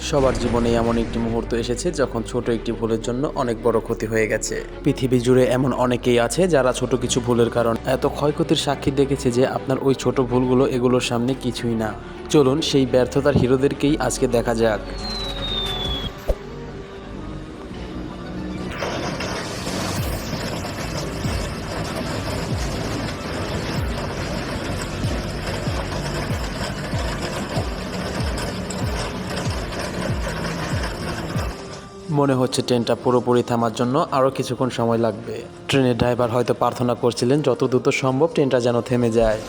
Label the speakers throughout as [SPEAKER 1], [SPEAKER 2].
[SPEAKER 1] সবার জীবনে এমন একটি মুহূর্ত এসেছে যখন ছোট একটি ভুলের জন্য অনেক বড় ক্ষতি হয়ে গেছে। পৃথিবী জুড়ে এমন অনেকেই আছে যারা ছোট কিছু ভুলের কারণ এত ক্ষয়ক্ষতির সাক্ষী দেখেছে যে আপনার ওই ছোট ভুলগুলো এগুলোর সামনে কিছুই না। চলুন সেই ব্যর্থতার হিরোদেরকেই আজকে দেখা যাক। মনে হচ্ছে ট্রেনটা পুরোপুরি থামার জন্য আরও কিছুক্ষণ সময় লাগবে। ট্রেনের ড্রাইভার হয়তো প্রার্থনা করছিলেন যত দ্রুত সম্ভব ট্রেনটা যেন থেমে যায়।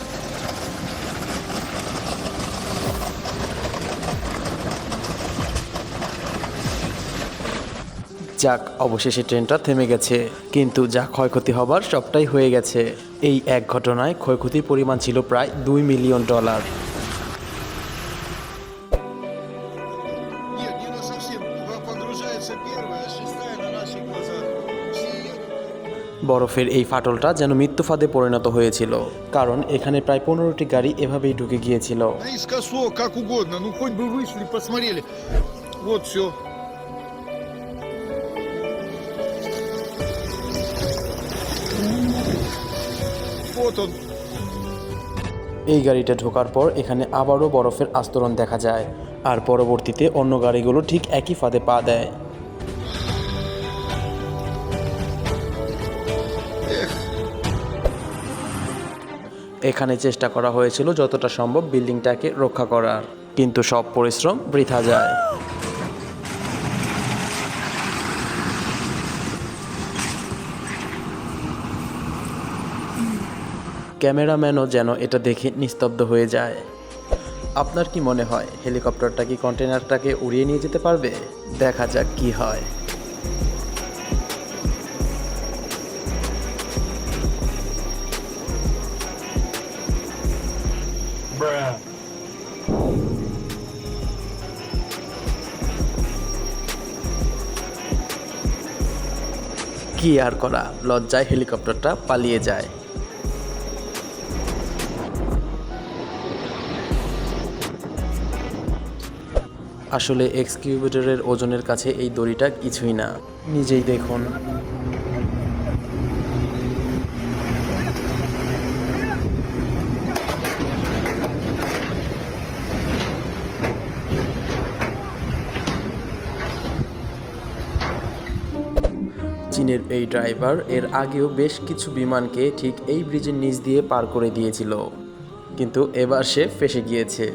[SPEAKER 1] যাক, অবশেষে ট্রেনটা থেমে গেছে, কিন্তু যা ক্ষয়ক্ষতি হবার সবটাই হয়ে গেছে। এই এক ঘটনায় ক্ষয়ক্ষতির পরিমাণ ছিল প্রায় $2 মিলিয়ন।
[SPEAKER 2] Нет, не на совсем. Погружается первая, шестая на наших глазах.
[SPEAKER 1] বরফের এই ফাটলটা যেন মৃত্যু ফাঁদে পরিণত হয়েছিল, কারণ এখানে প্রায় 15টি গাড়ি এভাবেই ঢুকে গিয়েছিল।
[SPEAKER 2] Наискосок, как угодно. Ну, хоть бы вышли, посмотрели. Вот все. Вот он.
[SPEAKER 1] এই গাড়িটা ঢোকার পর এখানে আবারও বরফের আস্তরণ দেখা যায়, আর পরবর্তীতে অন্য গাড়িগুলো ঠিক একই ফাঁদে পা দেয়। এখানে চেষ্টা করা হয়েছিল যতটা সম্ভব বিল্ডিংটাকে রক্ষা করার, কিন্তু সব পরিশ্রম বৃথা যায়। ক্যামেরাম্যানও যেন এটা দেখে নিস্তব্ধ হয়ে যায়। আপনার কি মনে হয় হেলিকপ্টারটা কি কন্টেনারটাকে উড়িয়ে নিয়ে যেতে পারবে? দেখা যাক কি হয়। কি আর করা, লজ্জায় হেলিকপ্টারটা পালিয়ে যায়। আসলে এক্সকিউভেটরের ওজনের কাছে এই দড়িটা কিছুই না, নিজেই দেখুন। চীনের এই ড্রাইভার এর আগেও বেশ কিছু বিমানকে ঠিক এই ব্রিজের নিচ দিয়ে পার করে দিয়েছিল, কিন্তু এবার সে ফেঁসে গিয়েছে,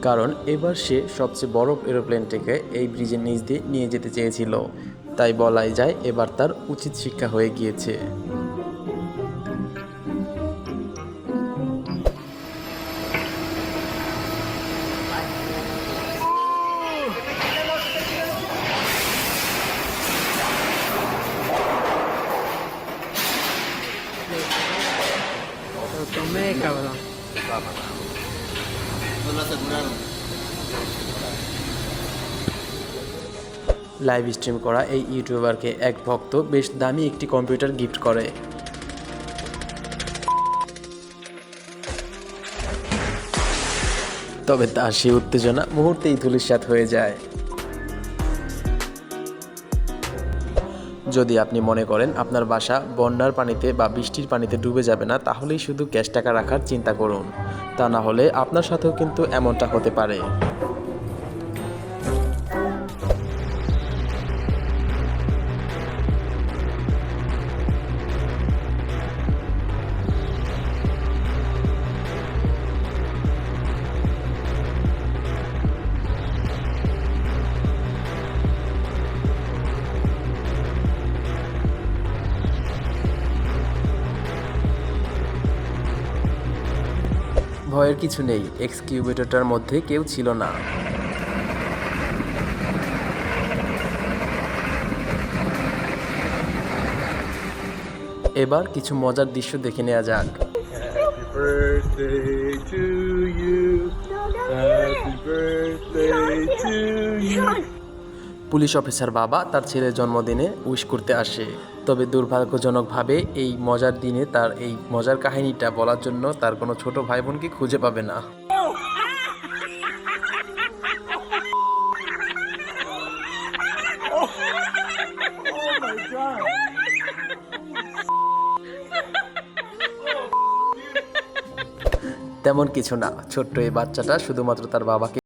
[SPEAKER 1] কারণ এবার সে সবচেয়ে বড় এরোপ্লেনটিকে এই ব্রিজের নিচ দিয়ে নিয়ে যেতে চেয়েছিল। তাই বলাই যায় এবার তার উচিত শিক্ষা হয়ে গিয়েছে।
[SPEAKER 3] Lo tomé, cabrón.
[SPEAKER 2] No lo aseguraron.
[SPEAKER 1] Live stream করা এই ইউটিউবারকে এক ভক্ত বেশ দামি একটি কম্পিউটার গিফট করে। তবে তার সেই উত্তেজনা মুহূর্তেই ধূলিসাৎ হয়ে যায়। যদি আপনি মনে করেন আপনার বাসা বন্যার পানিতে বা বৃষ্টির পানিতে ডুবে যাবে না, তাহলেই শুধু ক্যাশ টাকা রাখার চিন্তা করুন। তা না হলে আপনার সাথেও কিন্তু এমনটা হতে পারে। ভয়ের কিছু নেই, এক্সকিউভেটরটার মধ্যে কেউ ছিল না। এবার কিছু মজার দৃশ্য দেখে নেওয়া যাক।
[SPEAKER 2] Happy birthday to you. Happy birthday to you.
[SPEAKER 1] Police officer বাবা তার ছেলের জন্মদিনে উইশ করতে আসে, তবে দুর্ভাগ্যজনকভাবে এই মজার দিনে তার এই মজার কাহিনীটা বলার জন্য তার কোনো ছোট ভাই বোনকে খুঁজে পাবে না। তেমন কিছু না, ছোট্ট এই বাচ্চাটা শুধুমাত্র তার বাবাকে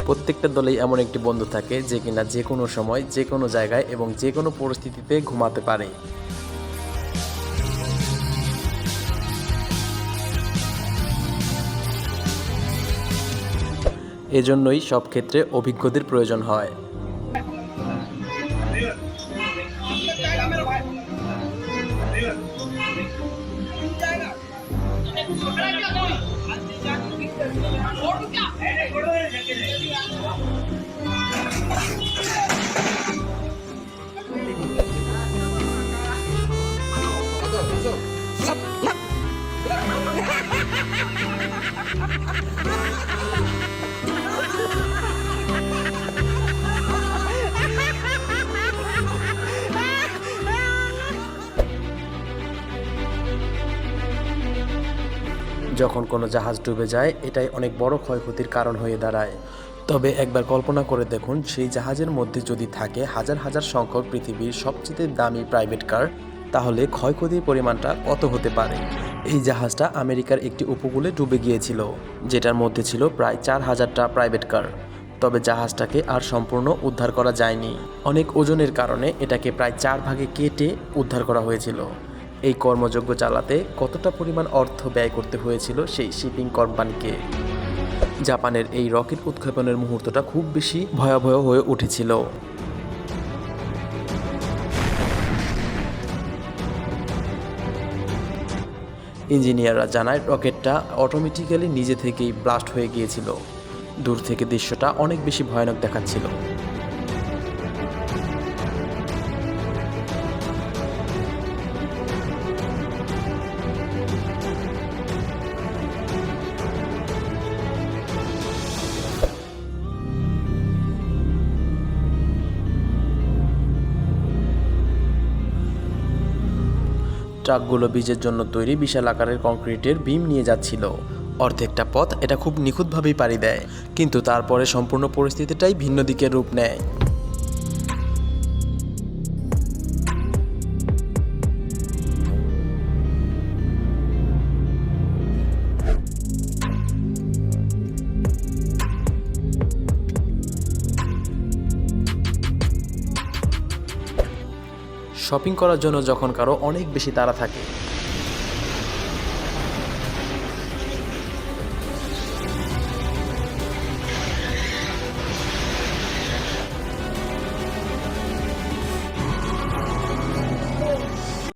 [SPEAKER 1] প্রত্যেকটা দলেই এমন একটি বন্ধু থাকে যে কিনা যে কোনো সময় যে কোনো জায়গায় এবং যে কোনো পরিস্থিতিতে ঘুমাতে পারে। এজন্যই সব ক্ষেত্রে অভিজ্ঞদের প্রয়োজন হয়। যখন কোনো জাহাজ ডুবে যায় এটাই অনেক বড় ক্ষয়ক্ষতির কারণ হয়ে দাঁড়ায়। তবে একবার কল্পনা করে দেখুন, সেই জাহাজের মধ্যে যদি থাকে হাজার হাজার সংখ্যক পৃথিবীর সবচেয়ে দামি প্রাইভেট কার, তাহলে ক্ষয়ক্ষতির পরিমাণটা কত হতে পারে। এই জাহাজটা আমেরিকার একটি উপকূলে ডুবে গিয়েছিল, যেটার মধ্যে ছিল প্রায় 4000টা প্রাইভেট কার। তবে জাহাজটাকে আর সম্পূর্ণ উদ্ধার করা যায়নি, অনেক ওজনের কারণে এটাকে প্রায় 4 ভাগে কেটে উদ্ধার করা হয়েছিল। এই কর্মযজ্ঞ চালাতে কতটা পরিমাণ অর্থ ব্যয় করতে হয়েছিল সেই শিপিং কোম্পানিকে। জাপানের এই রকেট উৎক্ষেপণের মুহূর্তটা খুব বেশি ভয়াবহ হয়ে উঠেছিল। ইঞ্জিনিয়াররা জানায় রকেটটা অটোমেটিক্যালি নিজে থেকেই ব্লাস্ট হয়ে গিয়েছিল। দূর থেকে দৃশ্যটা অনেক বেশি ভয়ানক দেখাচ্ছিল। ট্রাকগুলো বীজের জন্য তৈরি বিশাল আকারের কংক্রিটের বিম নিয়ে যাচ্ছিল। অর্ধেকটা পথ এটা খুব নিখুঁতভাবেই পাড়ি দেয়, কিন্তু তারপরে সম্পূর্ণ পরিস্থিতিটাই ভিন্ন দিকের রূপ নেয়। শপিং করার জন্য যখন কারো অনেক বেশি তাড়া থাকে,